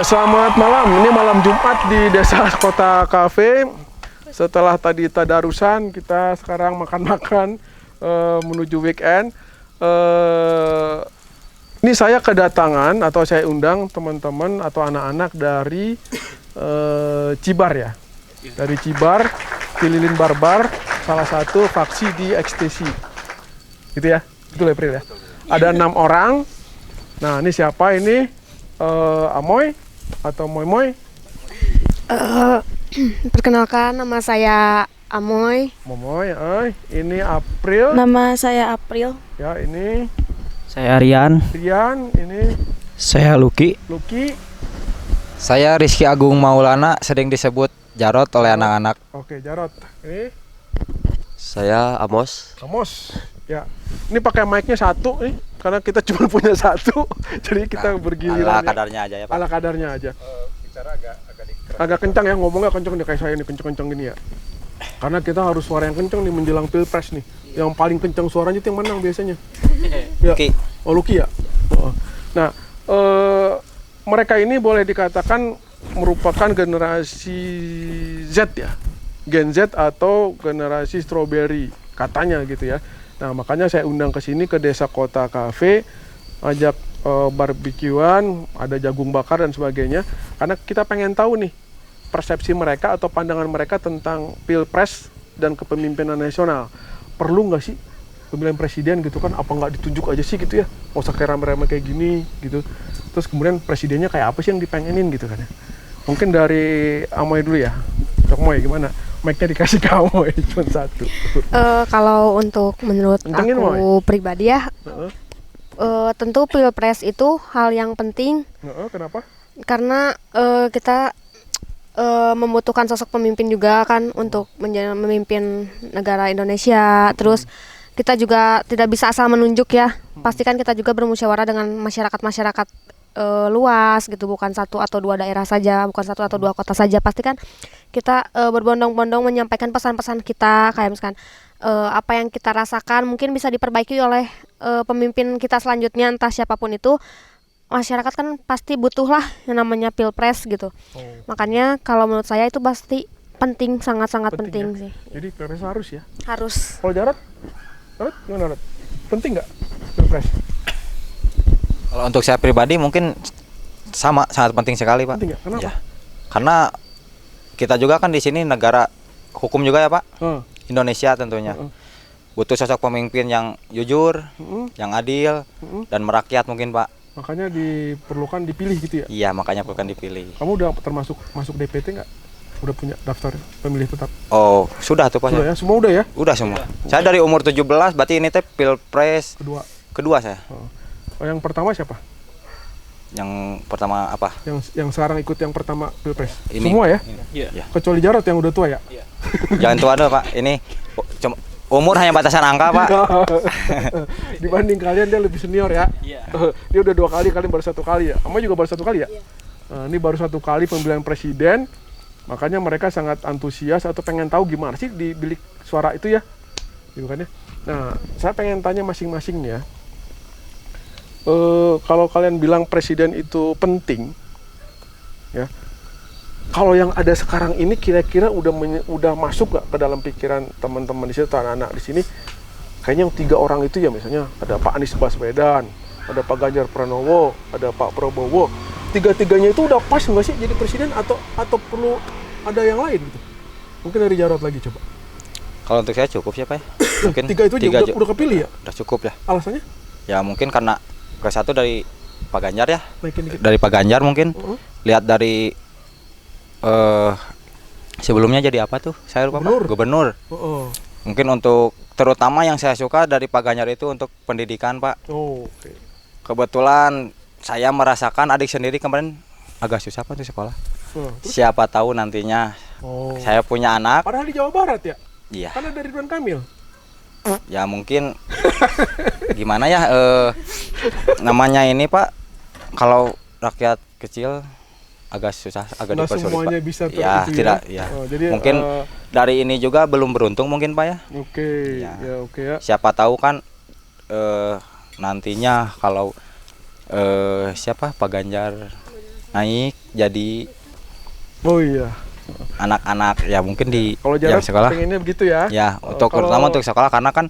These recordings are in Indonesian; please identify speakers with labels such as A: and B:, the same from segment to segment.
A: Selamat malam. Ini malam Jumat di Desa Kota Cafe. Setelah tadi tadarusan, kita sekarang makan-makan menuju weekend. Ini saya kedatangan atau saya undang teman-teman atau anak-anak dari Cibar ya. Dari Cibar, Pililin Barbar, salah satu faksi di ekstasi. Gitu ya? Betul ya, Pril ya? Ada 6 orang. Nah, ini siapa ini? Amoy atau Moy Moy?
B: Perkenalkan, nama saya Amoy.
A: Momoy, ini April.
B: Nama saya April.
A: Ya, ini
C: Saya Rian.
A: Rian, ini
C: Saya Luki.
A: Luki.
D: Saya Rizky Agung Maulana, sering disebut Jarot oleh anak-anak.
A: Oke, Jarot. Ini
D: Saya Amos.
A: Amos. Ya, ini pakai mic-nya satu nih, karena kita cuma punya satu, jadi kita bergiliran.
D: Ala kadarnya aja ya Pak.
A: Ala kadarnya aja. Bicara agak kencang ya, ngomongnya kencang nih kayak saya nih, kencang-kencang gini ya. Karena kita harus suara yang kencang nih menjelang pilpres nih. Yang paling kencang suaranya itu yang menang biasanya. Ya.
D: Luki.
A: Oh, Luki ya. Nah, mereka ini boleh dikatakan merupakan generasi Z ya, Gen Z atau generasi strawberry katanya gitu ya. Nah, makanya saya undang ke sini ke Desa Kota Cafe, ajak barbekyuan, ada jagung bakar dan sebagainya, karena kita pengen tahu nih persepsi mereka atau pandangan mereka tentang pilpres dan kepemimpinan nasional. Perlu nggak sih pemilihan presiden gitu kan? Apa nggak ditunjuk aja sih gitu ya? Mau kayak rame-rame kayak gini gitu. Terus kemudian presidennya kayak apa sih yang dipengenin gitu kan ya? Mungkin dari Amoy dulu ya. Amoy gimana? Mic-nya dikasih ke Amoy cuma satu.
B: Kalau untuk menurut
A: Kencengin,
B: aku pribadi ya, tentu pilpres itu hal yang penting
A: Kenapa?
B: karena kita membutuhkan sosok pemimpin juga kan untuk memimpin negara Indonesia. Terus kita juga tidak bisa asal menunjuk ya. Pastikan kita juga bermusyawarah dengan masyarakat luas gitu, bukan satu atau dua daerah saja, bukan satu atau dua kota saja. Pastikan kita berbondong-bondong menyampaikan pesan-pesan kita, kayak misalkan apa yang kita rasakan mungkin bisa diperbaiki oleh pemimpin kita selanjutnya, entah siapapun itu. Masyarakat kan pasti butuh lah yang namanya pilpres gitu. Makanya kalau menurut saya itu pasti penting, sangat-sangat penting
A: ya?
B: sih.
A: Jadi pilpres harus ya?
B: Harus.
A: Kalau Jarot gimana Jarot? Penting nggak pilpres?
D: Kalau untuk saya pribadi mungkin sama, sangat penting sekali Pak.
A: Penting ya? Kenapa?
D: Ya. Karena kita juga kan di sini negara hukum juga ya Pak. Indonesia tentunya. Butuh sosok pemimpin yang jujur, yang adil, dan merakyat mungkin Pak.
A: Makanya diperlukan dipilih gitu ya?
D: Iya, makanya bukan dipilih.
A: Kamu udah termasuk masuk DPT nggak? Udah punya daftar pemilih tetap?
D: Oh, sudah tuh Pak.
A: Sudah ya? Semua udah ya?
D: Udah semua. Saya dari umur 17, berarti ini teh pilpres kedua saya.
A: Oh, yang pertama siapa?
D: Yang pertama apa?
A: Yang sekarang ikut yang pertama pilpres?
D: Ini.
A: Semua ya?
D: Iya.
A: Kecuali Jarot yang udah tua ya?
D: Jangan tua dong Pak. Ini cuma umur hanya batasan angka Pak.
A: Dibanding kalian dia lebih senior ya? Dia udah 2 kali, kalian baru 1 kali ya? Kamu juga baru 1 kali ya? Nah, ini baru 1 kali pemilihan presiden. Makanya mereka sangat antusias atau pengen tahu gimana sih di bilik suara itu ya? Gitu kan ya? Nah, saya pengen tanya masing-masing nih ya. Kalau kalian bilang presiden itu penting, ya. Kalau yang ada sekarang ini kira-kira udah masuk nggak ke dalam pikiran teman-teman di sini atau anak-anak di sini? Kayaknya yang 3 orang itu ya, misalnya ada Pak Anies Baswedan, ada Pak Ganjar Pranowo, ada Pak Prabowo. 3-tiganya itu udah pas nggak sih jadi presiden atau perlu ada yang lain gitu? Mungkin dari Jarot lagi coba.
D: Kalau untuk saya cukup sih Pak ya. Mungkin
A: 3 itu juga udah kepilih ya?
D: Udah cukup ya.
A: Alasannya?
D: Ya mungkin karena ke-1 dari Pak Ganjar ya.
A: Naikin dikit.
D: Dari Pak Ganjar mungkin. Lihat dari sebelumnya jadi apa tuh? Saya lupa Pak. Gubernur. Mungkin untuk terutama yang saya suka dari Pak Ganjar itu untuk pendidikan Pak.
A: Oke.
D: Kebetulan saya merasakan adik sendiri kemarin agak susah Pak tuh sekolah. Siapa tahu nantinya saya punya anak.
A: Padahal di Jawa Barat ya?
D: Iya.
A: Karena dari Ridwan Kamil.
D: Ya mungkin gimana ya namanya ini Pak, kalau rakyat kecil agak susah, agak dipersulit
A: semuanya
D: Pak.
A: bisa
D: Ya, tidak ya.
A: Jadi,
D: mungkin dari ini juga belum beruntung mungkin Pak ya.
A: Oke.
D: Ya.
A: Ya oke ya.
D: Siapa tahu kan nantinya kalau siapa Pak Ganjar naik jadi
A: Oh iya.
D: anak-anak ya mungkin di
A: Kalau
D: yang
A: Jarod
D: sekolah
A: pengennya begitu ya.
D: ya untuk
A: kalau-
D: terutama untuk sekolah karena kan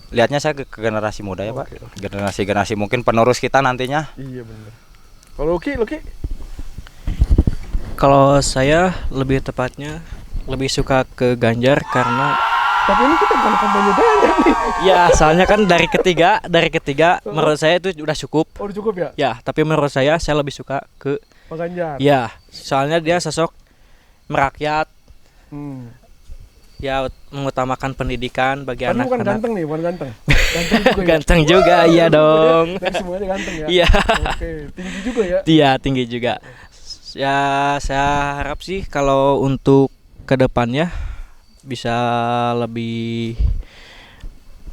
D: lihatnya saya ke generasi muda ya
A: Oke,
D: Pak, generasi mungkin penerus kita nantinya.
A: Iya benar. Kalau Lucky,
C: Kalau saya lebih tepatnya lebih suka ke Ganjar karena
A: tapi ini kita bukan kampanye Ganjar nih.
C: ya soalnya kan dari ketiga menurut saya itu udah cukup.
A: Oh udah cukup ya?
C: Ya, tapi menurut saya lebih suka ke
A: Pak Ganjar.
C: ya, soalnya dia sosok merakyat,
A: Hmm.
C: ya mengutamakan pendidikan bagi
A: Tapi bukan
C: anak-anak.
A: ganteng nih, bukan ganteng. Ganteng juga ya.
C: Ganteng juga, iya dong.
A: Dan semuanya ganteng ya.
C: Iya.
A: Oke, tinggi juga ya.
C: Iya, tinggi juga. Ya, saya harap sih kalau untuk kedepannya bisa lebih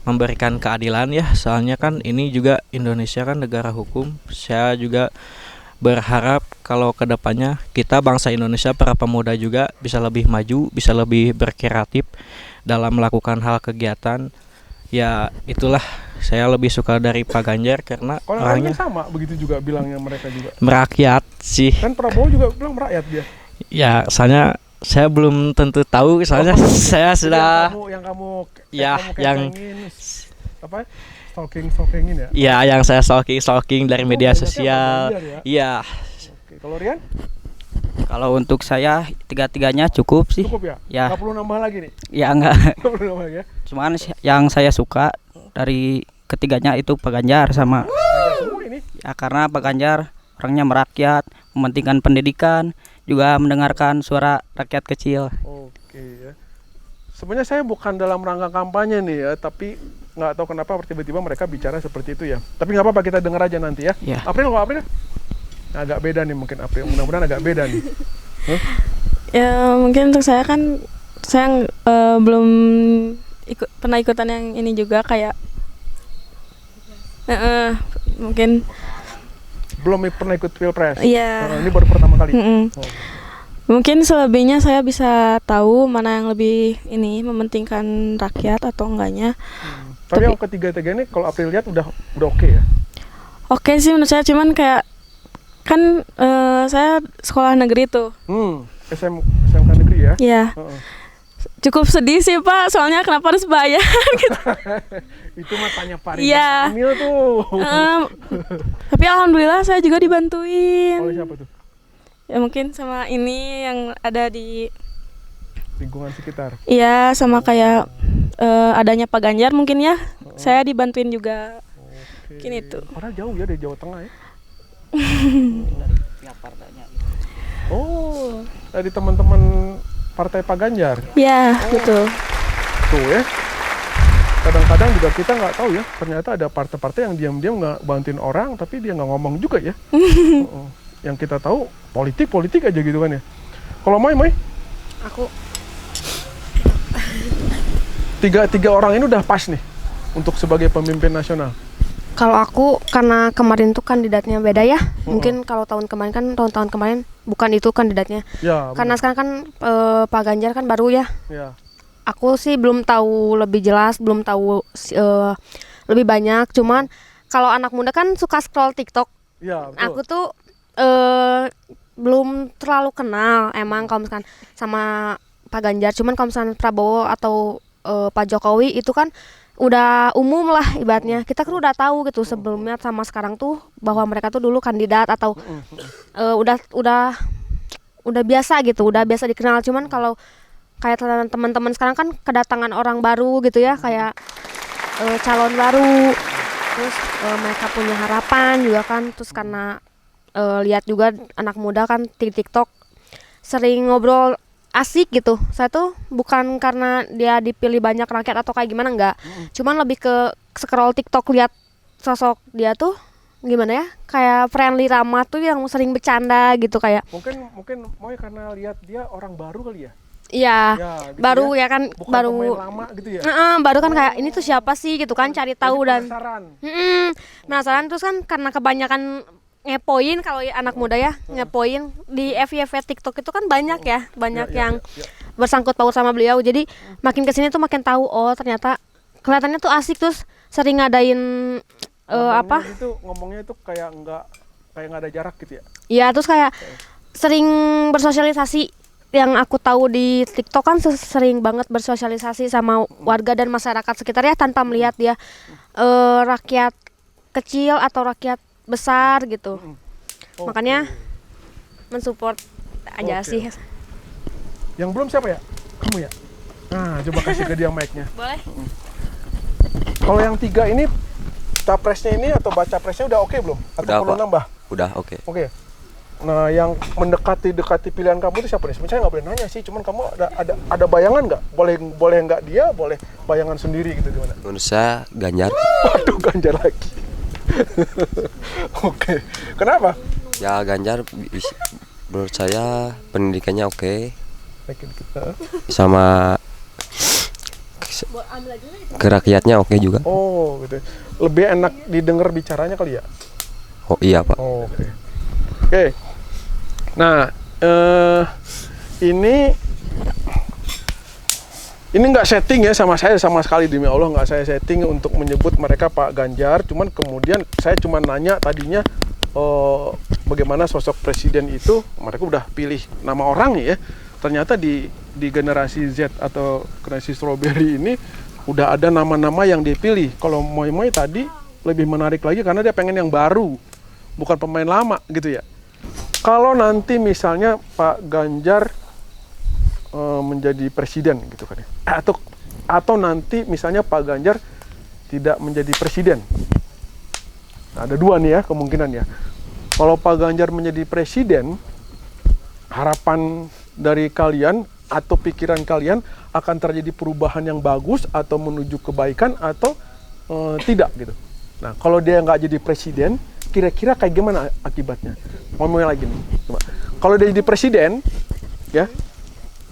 C: memberikan keadilan ya. Soalnya kan ini juga Indonesia kan negara hukum. Saya juga berharap kalau kedepannya kita bangsa Indonesia para pemuda juga bisa lebih maju, bisa lebih berkreatif dalam melakukan hal kegiatan. Ya itulah saya lebih suka dari Pak Ganjar karena
A: Kalau
C: orangnya
A: orangnya sama, begitu juga bilangnya mereka juga.
C: merakyat sih.
A: Kan Prabowo juga bilang merakyat dia.
C: Ya, soalnya saya belum tentu tahu, soalnya saya sudah
A: yang kamu
C: Ya,
A: kamu
C: yang
A: kentengin, apa? Stalkingin ya.
C: ya yang saya stalking dari media
A: banyaknya
C: sosial.
A: Pak Ganjar ya.
C: Iya.
A: Oke, kalau Rian
E: Kalau untuk saya tiga-tiganya cukup sih.
A: cukup ya?
E: Ya.
A: Nggak perlu nambah lagi nih.
E: Ya enggak.
A: Nggak perlu nambah lagi ya.
E: Cuman yang saya suka dari ketiganya itu Pak Ganjar sama
A: Ganjar semua ini.
E: ya karena Pak Ganjar orangnya merakyat, mementingkan pendidikan, juga mendengarkan suara rakyat kecil.
A: Oke ya. Sebenarnya saya bukan dalam rangka kampanye nih ya, tapi nggak tahu kenapa tiba-tiba mereka bicara seperti itu ya. Tapi nggak apa-apa, kita dengar aja nanti ya.
E: Ya.
A: April, kalau April agak beda nih mungkin April. Mudah-mudahan agak beda nih.
F: Ya mungkin untuk saya kan saya belum pernah ikutan yang ini juga kayak mungkin
A: Belum pernah ikut pilpres.
F: iya.
A: Ini baru pertama kali.
F: Mm-mm.
A: Oh.
F: Mungkin selebihnya saya bisa tahu mana yang lebih ini mementingkan rakyat atau enggaknya.
A: Tapi yang ketiga-tiga ini kalau April lihat udah oke ya.
F: Oke sih menurut saya, cuman kayak kan saya sekolah negeri tuh.
A: SMK negeri ya.
F: Iya.
A: Heeh.
F: Cukup sedih sih Pak, soalnya kenapa harus bayar gitu.
A: Itu mah tanya Pak
F: Iya.
A: Ridwan Kamil tuh.
F: Tapi alhamdulillah saya juga dibantuin.
A: Oleh siapa tuh?
F: Ya mungkin sama ini yang ada di
A: Lingkungan sekitar.
F: iya sama kayak adanya Pak Ganjar mungkin ya. Saya dibantuin juga.
A: Oke.
F: Mungkin itu.
A: Padahal jauh ya dari Jawa Tengah ya. Oh, dari teman-teman partai Pak Ganjar.
F: Ya, betul.
A: Tuh ya. Kadang-kadang juga kita nggak tahu ya, ternyata ada partai-partai yang diam-diam nggak bantuin orang, tapi dia nggak ngomong juga ya. Yang kita tahu politik aja gitu kan ya. Kalau Moy,
B: Aku
A: tiga orang ini udah pas nih untuk sebagai pemimpin nasional.
B: Kalau aku karena kemarin tuh kandidatnya beda ya. Mungkin kalau tahun kemarin kan tahun-tahun kemarin bukan itu kandidatnya.
A: Ya.
B: Karena sekarang kan Pak Ganjar kan baru ya.
A: Ya.
B: Aku sih belum tahu lebih jelas, belum tahu lebih banyak. Cuman kalau anak muda kan suka scroll TikTok.
A: Ya. Betul.
B: Aku tuh belum terlalu kenal emang kalau misalkan sama Pak Ganjar. Cuman kalau misalkan Prabowo atau Pak Jokowi itu kan udah umum lah ibaratnya. Kita kan udah tahu gitu sebelumnya sama sekarang tuh bahwa mereka tuh dulu kandidat atau udah biasa gitu, udah biasa dikenal. Cuman kalau kayak teman-teman sekarang kan kedatangan orang baru gitu ya, kayak calon baru. Terus mereka punya harapan juga kan. Terus karena lihat juga anak muda kan di TikTok sering ngobrol asik gitu. Saya tuh bukan karena dia dipilih banyak rakyat atau kayak gimana, enggak. Cuman lebih ke scroll TikTok lihat sosok dia tuh gimana ya, kayak friendly, ramah tuh yang sering bercanda gitu kayak.
A: Mungkin Moy karena lihat dia orang baru kali ya.
B: Iya,
A: Ya, gitu
B: baru
A: ya.
B: ya kan,
A: Bukan
B: baru
A: pemain lama gitu ya.
B: baru kan kayak ini tuh siapa sih gitu kan, cari tahu dan
A: Penasaran.
B: penasaran. Terus kan karena kebanyakan ngepoin kalau anak muda ya, ngepoin di FYP TikTok itu kan banyak ya, banyak yang bersangkut paut sama beliau. Jadi makin kesini tuh makin tahu, oh ternyata kelihatannya tuh asik, terus sering ngadain
A: Ngomongnya itu kayak nggak kayak nggak ada jarak gitu ya.
B: Iya, terus kayak sering bersosialisasi. Yang aku tahu di TikTok kan sering banget bersosialisasi sama warga dan masyarakat sekitarnya tanpa melihat dia rakyat kecil atau rakyat besar gitu. Makanya mensupport aja
A: Oke.
B: sih.
A: Yang belum siapa ya? Kamu ya? Nah, coba kasih ke dia mic-nya.
B: Boleh.
A: Kalau yang 3 ini capresnya ini atau baca presnya udah oke belum? Atau
D: Udah,
A: perlu
D: Pak.
A: nambah?
D: Udah oke.
A: Oke. Nah, yang mendekati pilihan kamu itu siapa nih? Sebenarnya saya nggak boleh nanya sih, cuman kamu ada bayangan nggak? Boleh nggak dia, boleh bayangan sendiri gitu gimana?
G: Menurut saya Ganjar.
A: Waduh, Ganjar lagi. Oke. Kenapa?
G: Ya Ganjar menurut saya pendidikannya oke,
A: Naikin kita.
G: sama ke rakyatnya oke juga.
A: Oh, gitu. Lebih enak didengar bicaranya kali ya?
G: Oh iya Pak.
A: Oh, oke. Oke. Nah, ini nggak setting ya sama saya sama sekali, demi Allah nggak saya setting untuk menyebut mereka Pak Ganjar. Cuman kemudian saya cuma nanya tadinya bagaimana sosok presiden itu, mereka udah pilih nama orang ya. Ternyata di generasi Z atau generasi strawberry ini udah ada nama-nama yang dipilih. Kalau Moy tadi lebih menarik lagi karena dia pengen yang baru, bukan pemain lama gitu ya. Kalau nanti misalnya Pak Ganjar menjadi presiden gitu kan ya, atau nanti misalnya Pak Ganjar tidak menjadi presiden. Nah, ada dua nih ya kemungkinan ya. Kalau Pak Ganjar menjadi presiden, harapan dari kalian atau pikiran kalian akan terjadi perubahan yang bagus atau menuju kebaikan atau tidak gitu. Nah, kalau dia nggak jadi presiden, kira-kira kayak gimana akibatnya? Ngomongin lagi nih, coba. Kalau dia jadi presiden, ya,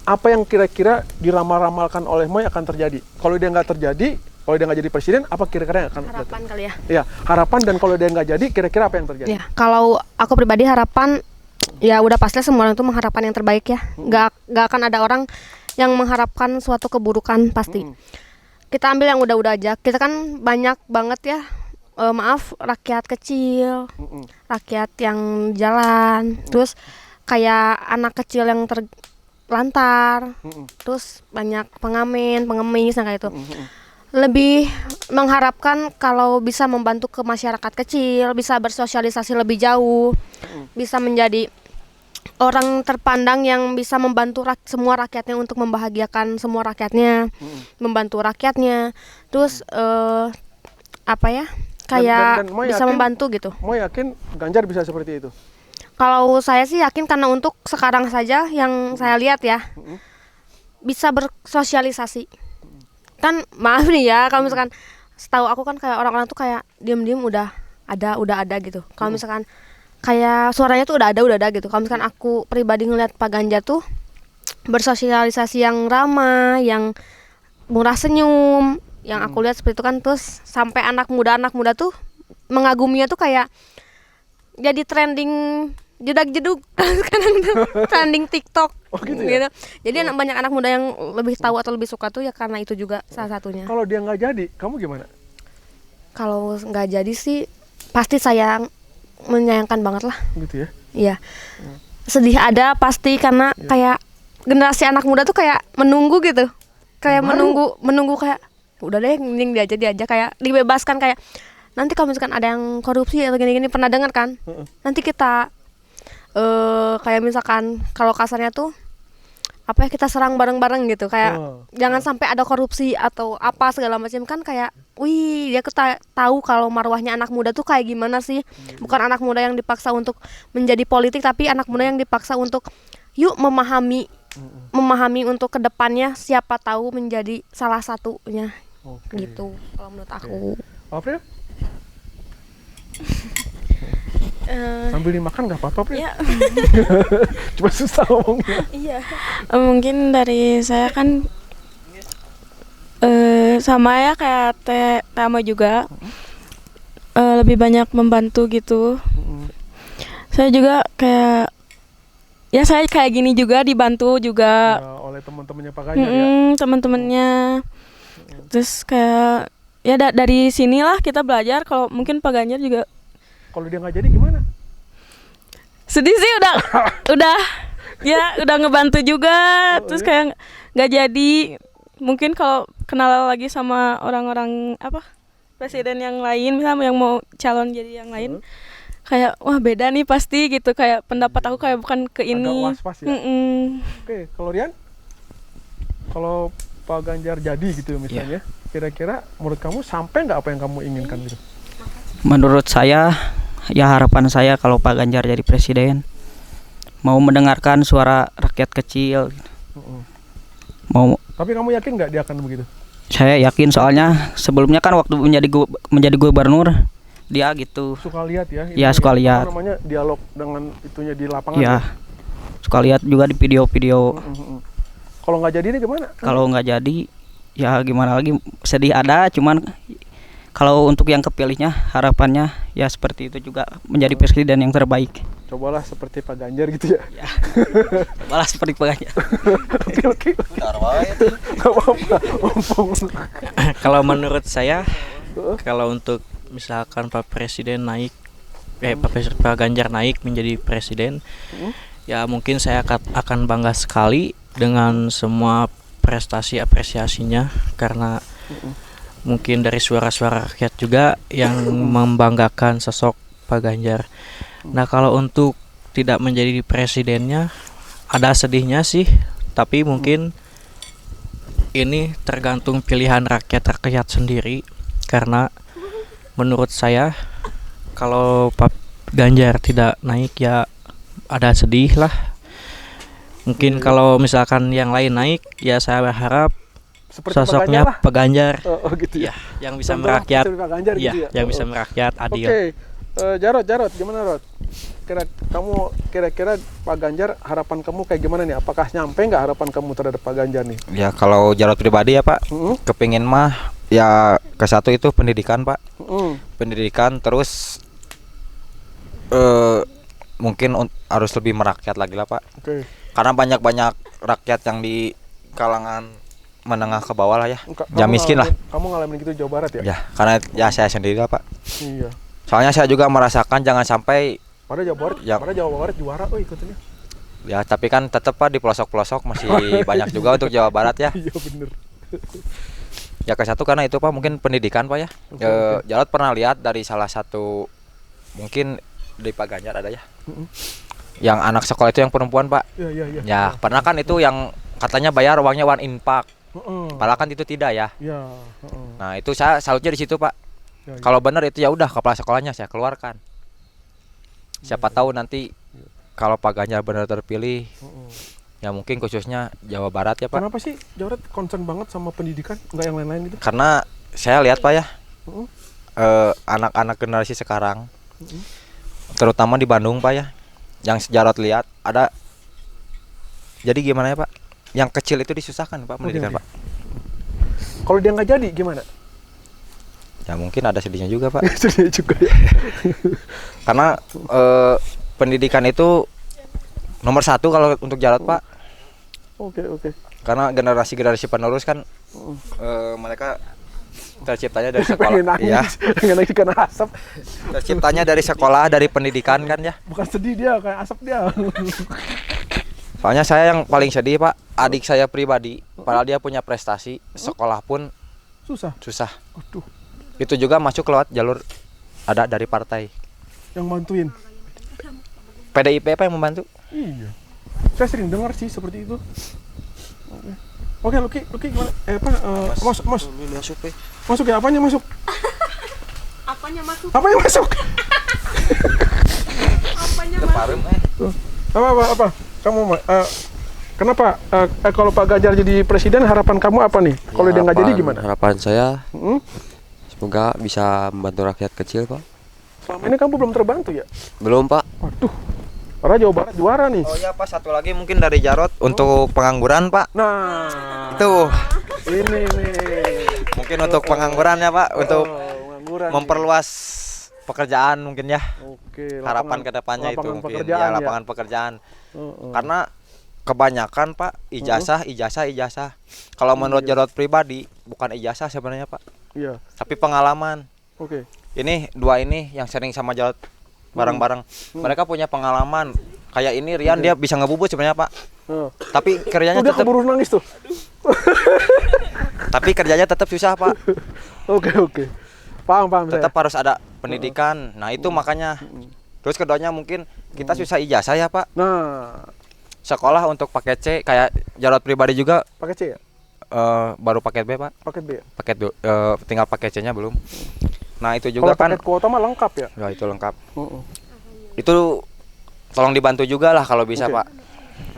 A: apa yang kira-kira diramal-ramalkan oleh Moy akan terjadi? Kalau dia nggak terjadi, kalau dia nggak jadi presiden, apa kira-kira yang akan
B: Harapan kali ya.
A: Ya, harapan. Dan kalau dia nggak jadi, kira-kira apa yang terjadi?
B: Ya, kalau aku pribadi harapan ya udah pasti semua orang itu mengharapkan yang terbaik ya. Nggak akan ada orang yang mengharapkan suatu keburukan pasti. Kita ambil yang udah-udah aja. Kita kan banyak banget ya. Maaf, rakyat kecil, rakyat yang jalan, terus kayak anak kecil yang terlantar, terus banyak pengemis, nah kayak itu. Lebih mengharapkan kalau bisa membantu ke masyarakat kecil, bisa bersosialisasi lebih jauh, bisa menjadi orang terpandang yang bisa membantu semua rakyatnya untuk membahagiakan semua rakyatnya, membantu rakyatnya, terus apa ya? Kayak
A: Dan Moy
B: bisa
A: yakin-
B: membantu gitu.
A: Moy yakin Ganjar bisa seperti itu?
B: Kalau saya sih yakin karena untuk sekarang saja yang saya lihat ya bisa bersosialisasi. Kan maaf nih ya kalau misalkan setahu aku kan kayak orang-orang tuh kayak diam-diam udah ada gitu. Kalau misalkan kayak suaranya tuh udah ada gitu. Kalau misalkan aku pribadi ngeliat Pak Ganjar tuh bersosialisasi yang ramah, yang murah senyum, yang aku lihat seperti itu kan, terus sampai anak muda tuh mengaguminya tuh kayak jadi trending jedag-jedug sekarang tuh trending TikTok
A: gitu
B: gitu.
A: ya?
B: Jadi banyak anak muda yang lebih tahu atau lebih suka tuh ya karena itu juga salah satunya.
A: Kalau dia nggak jadi, kamu gimana?
B: Kalau nggak jadi sih pasti saya menyayangkan banget lah.
A: Gitu ya?
B: Iya. Sedih ada pasti karena kayak generasi anak muda tuh kayak menunggu gitu. Kayak menunggu kayak udah deh mending dia aja kayak dibebaskan, kayak nanti kalau misalkan ada yang korupsi atau gini-gini, pernah dengar kan? Nanti kita kayak misalkan kalau kasarnya tuh apa ya, kita serang bareng-bareng gitu, kayak jangan sampai ada korupsi atau apa segala macam kan, kayak wih dia tahu kalau marwahnya anak muda tuh kayak gimana sih. Bukan anak muda yang dipaksa untuk menjadi politik, tapi anak muda yang dipaksa untuk yuk memahami untuk kedepannya, siapa tahu menjadi salah satunya. Gitu kalau menurut aku.
A: April? Sambil dimakan nggak apa-apa, April?
F: Ya,
A: Cuma susah ngomongnya.
F: iya. Mungkin dari saya kan sama ya kayak Tama juga, lebih banyak membantu gitu. Saya juga kayak ya saya kayak gini juga dibantu juga
A: Ya, oleh teman-temannya Pak Ganjar ya.
F: teman-temannya. Terus kayak ya dari sinilah kita belajar kalau mungkin Pak Ganjar juga
A: Kalau dia nggak jadi gimana?
F: Sedih sih udah ya udah ngebantu juga, terus kayak nggak jadi. Mungkin kalau kenal lagi sama orang-orang presiden yang lain, misalnya yang mau calon jadi yang lain, kayak wah beda nih pasti gitu, kayak pendapat aku kayak bukan ke ini.
A: Agak was-was ya. Oke, kalau Rian, kalau Pak Ganjar jadi gitu misalnya, kira-kira menurut kamu sampai nggak apa yang kamu inginkan gitu?
E: Menurut saya, ya harapan saya kalau Pak Ganjar jadi presiden, mau mendengarkan suara rakyat kecil. Mau,
A: Tapi kamu yakin nggak dia akan begitu?
E: saya yakin soalnya sebelumnya kan waktu menjadi gubernur dia gitu.
A: Suka lihat ya?
E: Iya, suka lihat.
A: Apa namanya dialog dengan itunya di lapangan?
E: Iya, suka lihat juga di video-video.
A: Kalau nggak jadi ini gimana?
E: Kalau nggak jadi, ya gimana lagi, sedih ada. Cuman kalau untuk yang kepilihnya harapannya ya seperti itu juga, menjadi presiden yang terbaik.
A: Cobalah seperti Pak Ganjar gitu ya.
E: Balas seperti Pak Ganjar.
A: Oke. Nggak apa-apa. Mumpung.
C: Kalau menurut saya, kalau untuk misalkan Pak Presiden naik, Pak Ganjar naik menjadi presiden, ya mungkin saya akan bangga sekali dengan semua prestasi apresiasinya, karena mungkin dari suara-suara rakyat juga yang membanggakan sosok Pak Ganjar. Nah, kalau untuk tidak menjadi presidennya, ada sedihnya sih, tapi mungkin ini tergantung pilihan rakyat sendiri. Karena menurut saya, kalau Pak Ganjar tidak naik ya ada sedih lah. Mungkin kalau misalkan yang lain naik, ya saya berharap
A: Seperti
C: sosoknya Pak Ganjar,
A: Oh gitu ya.
C: yang bisa
A: Contoh
C: merakyat,
A: seperti Pak Ganjar
C: ya,
A: gitu ya.
C: yang bisa merakyat adil.
A: Oke. Jarot, gimana Rod? Kira-kira Pak Ganjar, harapan kamu kayak gimana nih? Apakah nyampe nggak harapan kamu terhadap Pak Ganjar nih?
D: Ya kalau Jarot pribadi ya Pak, kepingin mah ya ke satu itu pendidikan Pak. Pendidikan, terus mungkin harus lebih merakyat lagi lah Pak.
A: Oke.
D: Karena banyak rakyat yang di kalangan menengah ke bawah lah ya,
A: Kamu
D: miskin lah.
A: Kamu ngalamin gitu di Jawa Barat ya?
D: Ya karena ya saya sendiri lah Pak.
A: Iya.
D: Soalnya saya juga merasakan jangan sampai
A: Padahal Jawa Barat juara ikutannya.
D: ya, tapi kan tetap Pak di pelosok-pelosok masih banyak juga untuk Jawa Barat ya.
A: Iya bener.
D: Ya ke satu karena itu Pak, mungkin pendidikan Pak ya. Jarot pernah lihat dari salah satu, mungkin di Pak Ganjar ada ya, yang anak sekolah itu yang perempuan Pak.
A: Iya.
D: Ya pernah kan itu yang katanya bayar uangnya one in park, padahal kan itu tidak ya.
A: Iya.
D: Nah itu saya salutnya di situ Pak. Kalau benar itu ya udah kepala sekolahnya saya keluarkan. Siapa tahu nanti kalau Pak Ganjar benar terpilih, ya mungkin khususnya Jawa Barat ya Pak.
A: Kenapa sih Jawa Barat concern banget sama pendidikan, nggak yang lain-lain gitu?
D: Karena saya lihat Pak ya, anak-anak generasi sekarang, terutama di Bandung Pak ya, yang Jarot lihat ada. Jadi gimana ya Pak? Yang kecil itu disusahkan Pak pendidikan Pak.
A: Kalau dia nggak jadi gimana?
D: Ya mungkin ada sedihnya juga Pak.
A: Sedih juga ya.
D: Karena pendidikan itu nomor satu kalau untuk Jarot Pak.
A: Oke.
D: Karena generasi penerus kan mereka terciptanya dari sekolah.
A: Pengen nangis karena asap.
D: Terciptanya dari sekolah, dari pendidikan kan ya.
A: Bukan sedih dia, kayak asap dia.
D: Soalnya saya yang paling sedih Pak, adik saya pribadi, padahal dia punya prestasi, sekolah pun
A: Susah.
D: Aduh. Itu juga masuk lewat jalur ada dari partai.
A: Yang bantuin.
D: PDIP apa yang membantu?
A: Iya. Saya sering dengar sih seperti itu. Oke, Luki gimana? Masuk. Masuk ya, apanya masuk?
B: Apanya masuk?
A: Apanya masuk? Apa? Kamu kenapa kalau Pak Ganjar jadi presiden, harapan kamu apa nih? Kalau dia nggak jadi gimana?
G: Harapan saya semoga bisa membantu rakyat kecil Pak.
A: Selama ini kamu belum terbantu ya?
G: Belum Pak.
A: Waduh, karena Jawa Barat juara nih.
D: Oh ya Pak, satu lagi mungkin dari Jarot untuk pengangguran Pak.
A: Nah,
D: Itu
A: ini nih.
D: mungkin untuk pengangguran ya Pak, untuk
A: pengangguran
D: memperluas pekerjaan mungkin ya.
A: Oke,
D: Harapan kedepannya itu mungkin
A: pekerjaan
D: ya lapangan pekerjaan. Karena kebanyakan Pak ijazah. Kalau menurut Jarot pribadi bukan ijazah sebenarnya Pak,
A: Iya.
D: tapi pengalaman.
A: Oke.
D: Ini dua ini yang sering sama Jarot bareng-bareng. Mereka punya pengalaman. Kayak ini Rian dia bisa ngebubut sebenarnya Pak. Tapi kerjanya
A: Udah
D: tetap
A: keburu nangis tuh.
D: tapi kerjanya tetap susah Pak.
A: Oke. Paham
D: Tetap
A: saya.
D: harus ada pendidikan. Nah, itu makanya. Terus keduanya mungkin kita susah ijazah ya Pak.
A: Nah,
D: Sekolah untuk paket C kayak Jarod pribadi juga
A: paket C ya?
D: baru paket B Pak.
A: Paket B ya?
D: Tinggal paket C-nya belum. Nah, itu
A: Kalau
D: juga kan
A: paket kuota mah lengkap ya?
D: ya itu lengkap.
A: Heeh.
D: Itu tolong dibantu juga lah kalau bisa
A: Oke.
D: Pak.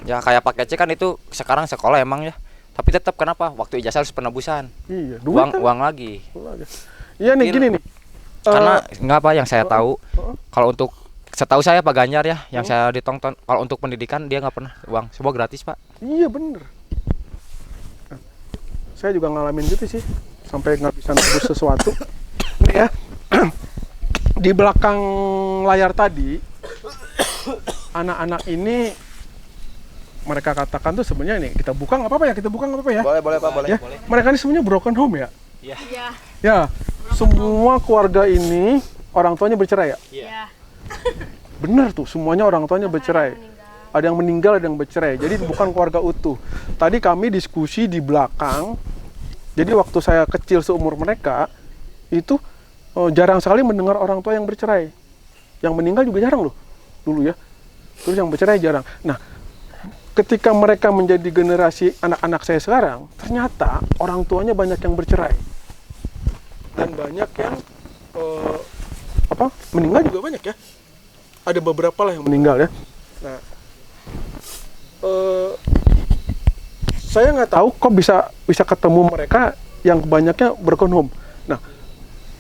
D: Ya kayak paket C kan itu sekarang sekolah emang ya. Tapi tetap kenapa? Waktu ijazah harus penebusan.
A: Iya, duit kan?
D: Uang lagi.
A: Iya nih,
D: Mungkin-
A: gini nih.
D: Karena nggak apa yang saya tahu.
A: Heeh.
D: Kalau untuk setahu saya Pak Ganjar ya, yang saya ditonton. Kalau untuk pendidikan dia nggak pernah uang, semua gratis Pak.
A: Iya bener. Nah, saya juga ngalamin gitu sih, sampai nggak bisa nebus sesuatu. Nih ya, di belakang layar tadi, anak-anak ini mereka katakan tuh sebenarnya nih kita buka nggak apa-apa ya, kita buka nggak apa-apa ya.
D: Boleh Pak, boleh.
A: Ya, mereka ini sebenarnya broken home ya.
F: Iya.
A: Ya, semua keluarga ini orang tuanya bercerai ya.
F: Iya.
A: Bener tuh, semuanya orang tuanya bercerai. Ada yang meninggal, ada yang bercerai. Jadi bukan keluarga utuh. Tadi kami diskusi di belakang. Jadi waktu saya kecil seumur mereka, itu jarang sekali mendengar orang tua yang bercerai. Yang meninggal juga jarang loh, dulu ya. Terus yang bercerai jarang. Nah, ketika mereka menjadi generasi anak-anak saya sekarang, ternyata orang tuanya banyak yang bercerai. Dan banyak yang meninggal juga banyak ya. Ada beberapa lah yang meninggal ya. Nah, saya nggak tahu kok bisa ketemu mereka yang banyaknya broken home. Nah,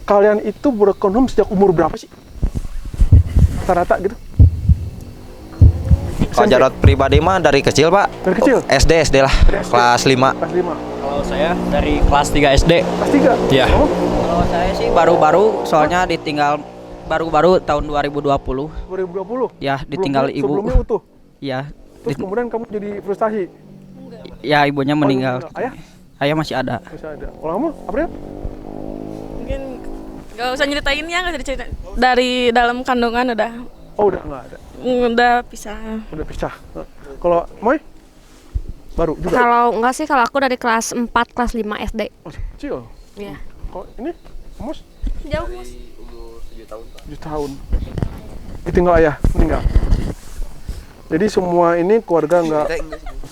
A: kalian itu broken home sejak umur berapa sih? Rata-rata gitu?
D: Kalau Jarod pribadi mah dari kecil Pak.
A: Dari kecil?
D: SD lah,
A: Dari SD.
D: kelas 5.
A: Kelas 5.
C: Kalau saya dari kelas 3 SD.
A: Kelas 3?
C: Iya.
A: Oh,
E: Kalau saya sih baru-baru soalnya ditinggal baru-baru tahun 2020.
A: 2020?
E: Ya, ditinggal ibu.
A: Sebelumnya utuh?
E: Ya,
A: Terus kemudian kamu jadi frustasi?
E: ya ibunya meninggal.
A: Ayah?
E: Ayah masih ada.
A: Masih ada. Kalau kamu? Apa ya?
F: Mungkin nggak usah nyeritainnya, nggak usah diceritain. Dari dalam kandungan udah
A: Oh, udah nggak ada.
F: pisah.
A: Udah pisah. Nah, kalau Moy? Baru juga?
B: Kalau enggak sih, kalau aku dari kelas 4, kelas 5 SD.
A: Masih kecil.
B: Iya.
A: Kok ini? Mus?
B: Jauh, Mas.
A: 7 tahun. Ditinggal ayah, meninggal. Jadi semua ini keluarga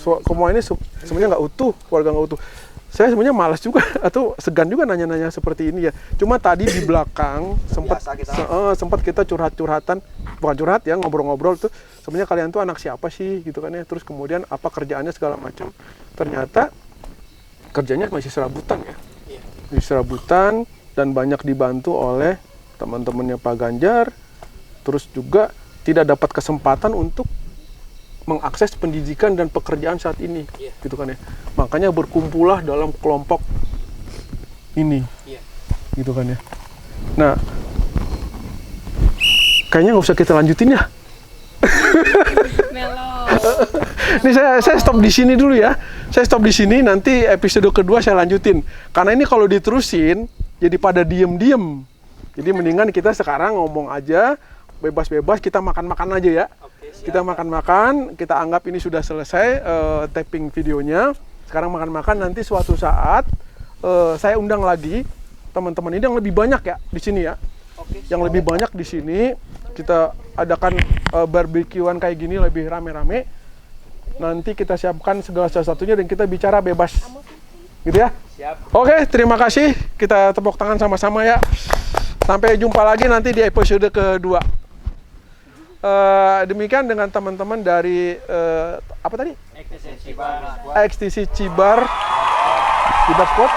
A: semua ini sebenarnya nggak utuh, keluarga nggak utuh. Saya sebenarnya malas juga atau segan juga nanya-nanya seperti ini ya. Cuma tadi di belakang sempat kita curhat-curhatan, bukan curhat ya, ngobrol-ngobrol tuh. Sebenarnya kalian tuh anak siapa sih gitu kan ya. Terus kemudian apa kerjaannya segala macam. Ternyata kerjanya masih serabutan ya. Masih serabutan dan banyak dibantu oleh teman-temannya Pak Ganjar. Terus juga tidak dapat kesempatan untuk mengakses pendidikan dan pekerjaan saat ini, gitu kan ya. Makanya berkumpullah dalam kelompok ini, gitu kan ya. Nah, kayaknya nggak usah kita lanjutin ya. Ini saya stop di sini dulu ya. Saya stop di sini, nanti episode kedua saya lanjutin. Karena ini kalau diterusin, jadi pada diem-diem. Jadi mendingan kita sekarang ngomong aja, bebas-bebas, kita makan-makan aja ya. Kita makan-makan, kita anggap ini sudah selesai taping videonya. Sekarang makan-makan, nanti suatu saat saya undang lagi teman-teman ini yang lebih banyak ya di sini ya. Yang lebih banyak di sini, kita adakan barbekyuan kayak gini lebih rame-rame. Nanti kita siapkan segala sesuatunya dan kita bicara bebas. Gitu ya? Oke, terima kasih. Kita tepuk tangan sama-sama ya. Sampai jumpa lagi nanti di episode kedua. Demikian dengan teman-teman dari apa tadi? XTC Cibar Squad.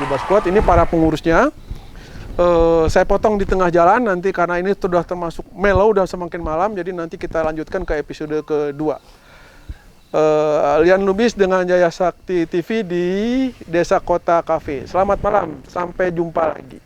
A: Cibar Squad ini para pengurusnya. Saya potong di tengah jalan nanti karena ini sudah termasuk mellow, udah semakin malam, jadi nanti kita lanjutkan ke episode kedua. Lian Lubis dengan Jaya Sakti TV di Desa Kota Cafe. Selamat malam, sampai jumpa lagi.